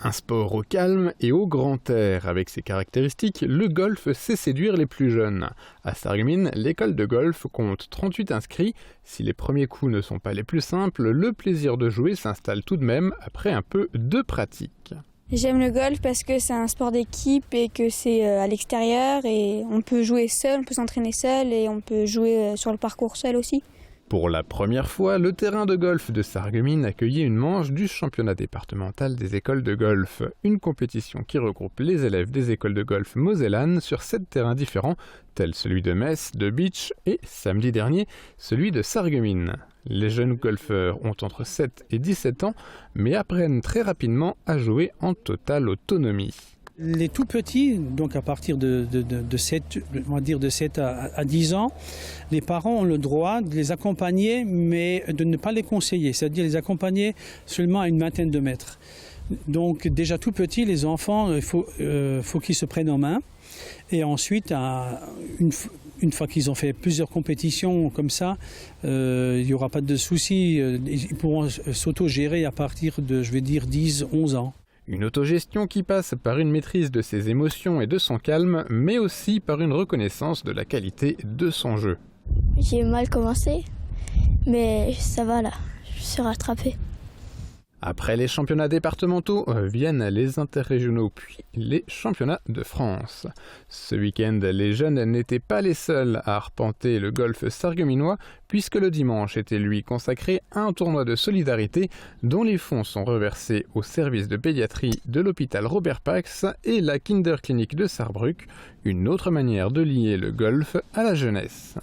Un sport au calme et au grand air. Avec ses caractéristiques, le golf sait séduire les plus jeunes. À Sarreguemines, l'école de golf compte 38 inscrits. Si les premiers coups ne sont pas les plus simples, le plaisir de jouer s'installe tout de même après un peu de pratique. J'aime le golf parce que c'est un sport d'équipe et que c'est à l'extérieur et on peut jouer seul, on peut s'entraîner seul et on peut jouer sur le parcours seul aussi. Pour la première fois, le terrain de golf de Sarreguemines accueillait une manche du championnat départemental des écoles de golf, une compétition qui regroupe les élèves des écoles de golf mosellanes sur 7 terrains différents, tels celui de Metz, de Bitche et, samedi dernier, celui de Sarreguemines. Les jeunes golfeurs ont entre 7 et 17 ans, mais apprennent très rapidement à jouer en totale autonomie. Les tout petits, donc à partir de 7, on va dire de 7 à 10 ans, les parents ont le droit de les accompagner, mais de ne pas les conseiller, c'est-à-dire les accompagner seulement à une vingtaine de mètres. Donc déjà tout petits, les enfants, il faut qu'ils se prennent en main. Et ensuite, une fois qu'ils ont fait plusieurs compétitions comme ça, il n'y aura pas de souci, ils pourront s'autogérer à partir de, je vais dire, 10, 11 ans. Une autogestion qui passe par une maîtrise de ses émotions et de son calme, mais aussi par une reconnaissance de la qualité de son jeu. J'ai mal commencé, mais ça va là, je suis rattrapée. Après les championnats départementaux, viennent les interrégionaux puis les championnats de France. Ce week-end, les jeunes n'étaient pas les seuls à arpenter le golf sarregueminois, puisque le dimanche était lui consacré à un tournoi de solidarité dont les fonds sont reversés au service de pédiatrie de l'hôpital Robert Pax et la Kinderklinik de Sarrebruck, une autre manière de lier le golf à la jeunesse.